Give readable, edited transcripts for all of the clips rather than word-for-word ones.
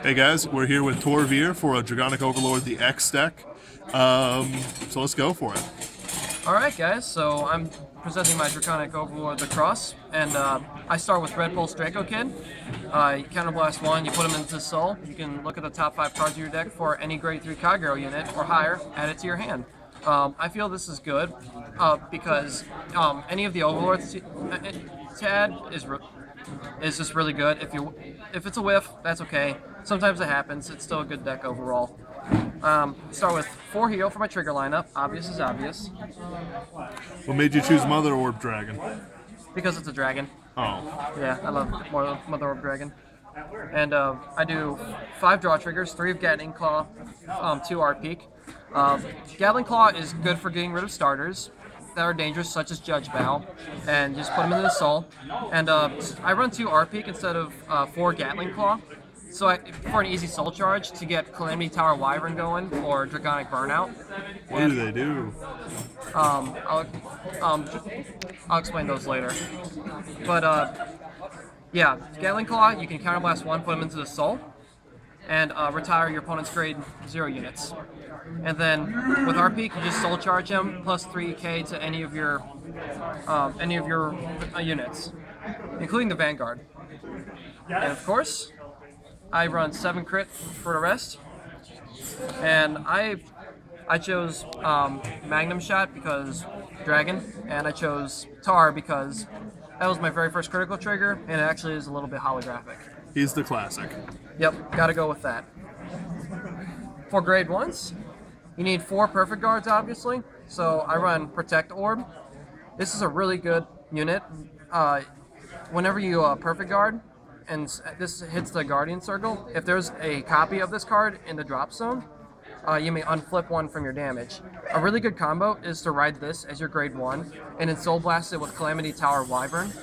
Hey guys, we're here with Torvir for a Dragonic Overlord, the X deck. So let's go for it. Alright guys, so I'm presenting my Draconic Overlord the Cross, and I start with Red Pulse Draco Kid. You counterblast one, you put him into Soul. You can look at the top 5 cards of your deck for any grade 3 Kagero unit or higher, add it to your hand. I feel this is good because any of the Overlords to add is just really good. If it's a whiff, that's okay. Sometimes it happens. It's still a good deck overall. Start with 4 heal for my trigger lineup. Obvious is obvious. What made you choose Mother Orb Dragon? Because it's a dragon. Oh. Yeah, I love Mother Orb Dragon. And I do 5 draw triggers, 3 of Gatling Claw, 2 Art Peak. Gatling Claw is good for getting rid of starters that are dangerous, such as Judge Bow, and just put them into the Soul. And I run 2 Art Peak instead of 4 Gatling Claw. So for an easy Soul Charge to get Calamity Tower Wyvern going or Dragonic Burnout. What do they do? I'll explain those later. But yeah, Gatling Claw, you can counterblast 1, put them into the Soul, and retire your opponent's grade 0 units. And then with R-Peak, you just Soul Charge him, plus 3k to any of your units, including the Vanguard. And of course, I run 7 crit for the rest. And I chose Magnum Shot because Dragon, and I chose Tar because that was my very first critical trigger, and it actually is a little bit holographic. He's the classic. Yep, gotta go with that. For grade 1s, you need 4 perfect guards, obviously. So I run Protect Orb. This is a really good unit. Whenever you perfect guard, and this hits the Guardian Circle, if there's a copy of this card in the drop zone, you may unflip 1 from your damage. A really good combo is to ride this as your grade 1, and then Soul Blast it with Calamity Tower Wyvern,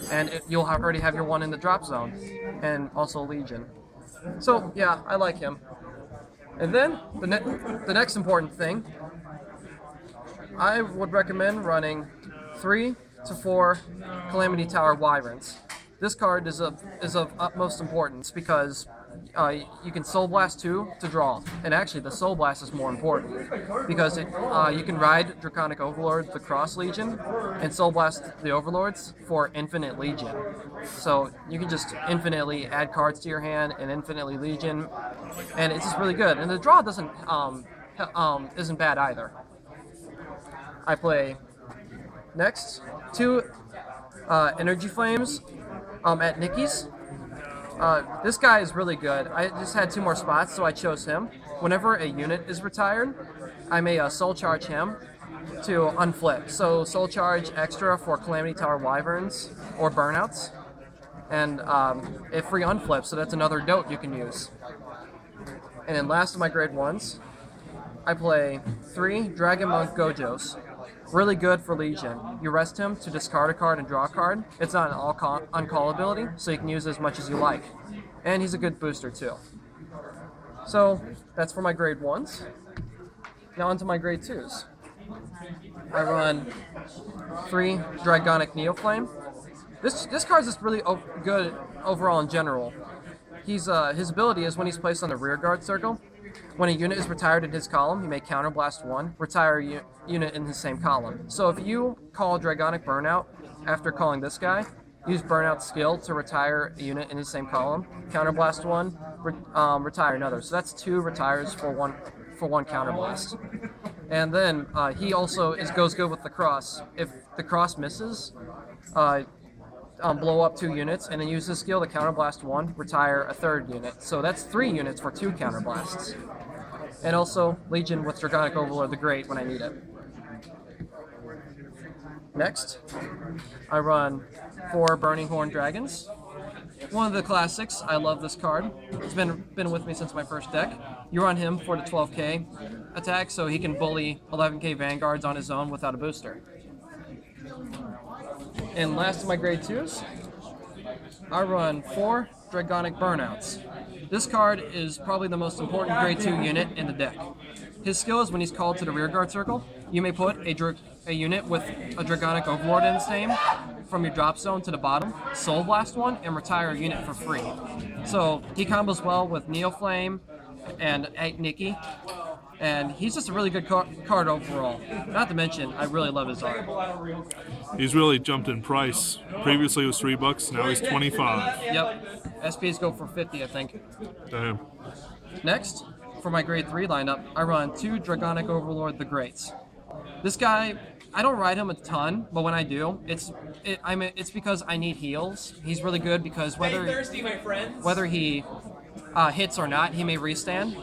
and you'll already have your 1 in the drop zone, and also Legion. So yeah, I like him. And then the next important thing, I would recommend running 3 to 4 Calamity Tower Wyverns. This card is of utmost importance because you can Soul Blast 2 to draw, and actually the Soul Blast is more important because you can ride Draconic Overlord the Cross Legion and Soul Blast the Overlords for Infinite Legion. So you can just infinitely add cards to your hand and infinitely Legion, and it's just really good. And the draw isn't bad either. I play next 2 Energy Flames at Nikki's. This guy is really good. I just had 2 more spots, so I chose him. Whenever a unit is retired, I may Soul Charge him to unflip. So Soul Charge extra for Calamity Tower Wyverns or Burnouts, and it free unflips, so that's another dote you can use. And then last of my grade 1s, I play 3 Dragon Monk Gojos. Really good for Legion. You rest him to discard a card and draw a card. It's not an on-call ability, so you can use it as much as you like. And he's a good booster too. So that's for my grade 1s. Now onto my grade 2s. I run 3 Dragonic Neoflame. This card's just really good overall in general. His ability is when he's placed on the rear guard circle. When a unit is retired in his column, you may counterblast 1, retire a unit in his same column. So if you call Dragonic Burnout after calling this guy, use Burnout skill to retire a unit in his same column, counterblast 1, retire another. So that's 2 retires for one counterblast. And then he also goes good with the cross. If the cross misses, blow up 2 units, and then use this skill to counterblast 1, retire a 3rd unit. So that's 3 units for 2 counterblasts. And also Legion with Dragonic Overlord the Great when I need it. Next, I run 4 Burning Horn Dragons. One of the classics. I love this card. It's been with me since my first deck. You run him for the 12k attack, so he can bully 11k Vanguards on his own without a booster. And last of my grade 2s, I run 4 Dragonic Burnouts. This card is probably the most important grade 2 unit in the deck. His skill is when he's called to the rear guard circle, you may put a unit with a Dragonic Overlord in its name from your drop zone to the bottom, Soul Blast 1, and retire a unit for free. So he combos well with Neoflame and Nikki, and he's just a really good card overall. Not to mention, I really love his art. He's really jumped in price. Previously it was $3, now he's 25. Yep, SPs go for 50, I think. Damn. Next, for my grade 3 lineup, I run 2 Dragonic Overlord the Greats. This guy, I don't ride him a ton, but when I do, it's because I need heals. He's really good because whether he hits or not, he may restand.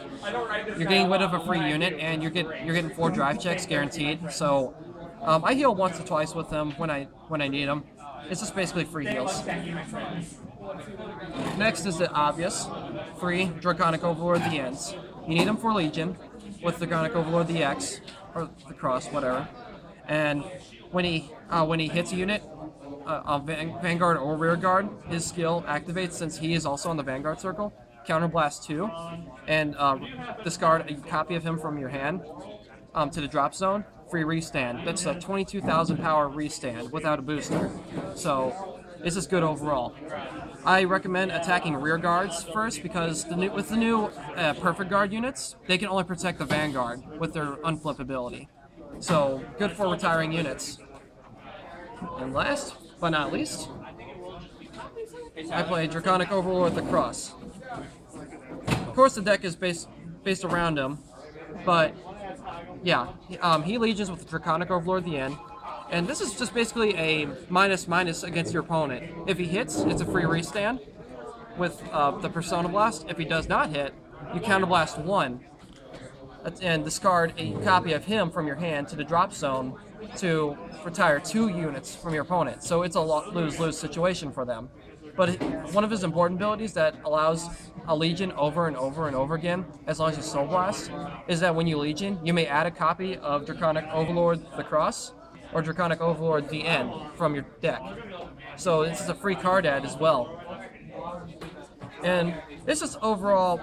You're getting rid of a free unit, and you're getting 4 drive checks guaranteed. So I heal once or twice with him when I need him. It's just basically free heals. Next is the obvious 3 Draconic Overlord the Ends. You need him for Legion with Draconic Overlord the X or the Cross, whatever. And when he hits a unit, Vanguard or Rearguard, his skill activates since he is also on the Vanguard circle. Counterblast 2, and discard a copy of him from your hand to the drop zone. Free restand. That's a 22,000 power restand without a booster. So this is good overall. I recommend attacking rear guards first because with the new Perfect Guard units, they can only protect the Vanguard with their unflip ability. So good for retiring units. And last but not least, I play Draconic Overlord the Cross. Of course, the deck is based around him, but yeah, he legions with the Draconic Overlord at the end, and this is just basically a -- against your opponent. If he hits, it's a free restand with the Persona Blast. If he does not hit, you counterblast 1 and discard a copy of him from your hand to the drop zone to retire 2 units from your opponent. So it's a lose-lose situation for them. But one of his important abilities that allows a Legion over and over and over again, as long as you Soul Blast, is that when you Legion, you may add a copy of Draconic Overlord the Cross or Draconic Overlord the End from your deck. So this is a free card add as well. And this is overall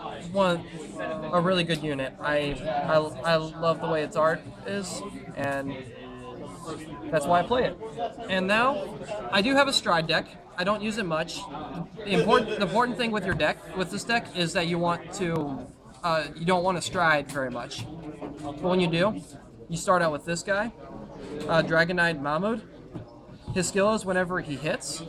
a really good unit. I love the way its art is, and that's why I play it. And now, I do have a Stride deck. I don't use it much. The important thing with this deck, is that you don't want to Stride very much. But when you do, you start out with this guy, Dragonite Mahmoud. His skill is whenever he hits,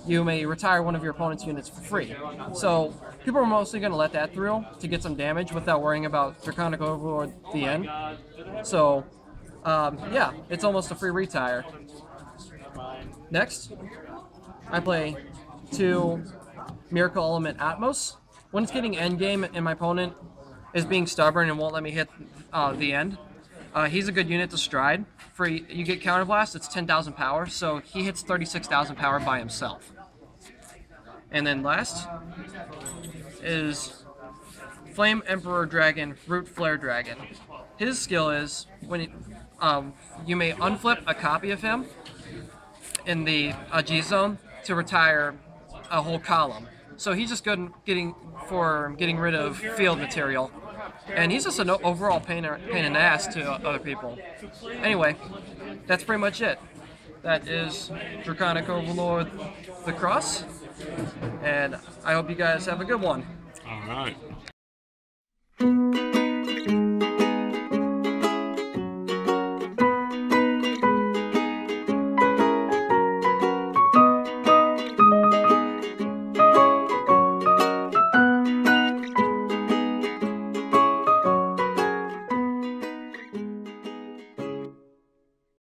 you may retire one of your opponent's units for free. So people are mostly going to let that through to get some damage without worrying about Draconic Overlord at the end. So yeah, it's almost a free retire. Next, I play 2 Miracle Element Atmos. When it's getting endgame and my opponent is being stubborn and won't let me hit the end, he's a good unit to Stride. You get Counterblast, it's 10,000 power, so he hits 36,000 power by himself. And then last is Flame Emperor Dragon, Root Flare Dragon. His skill is when you may unflip a copy of him in the G zone to retire a whole column. So he's just good getting rid of field material, and he's just an overall pain in the ass to other people. Anyway, that's pretty much it. That is Draconic Overlord the Cross, and I hope you guys have a good one. All right.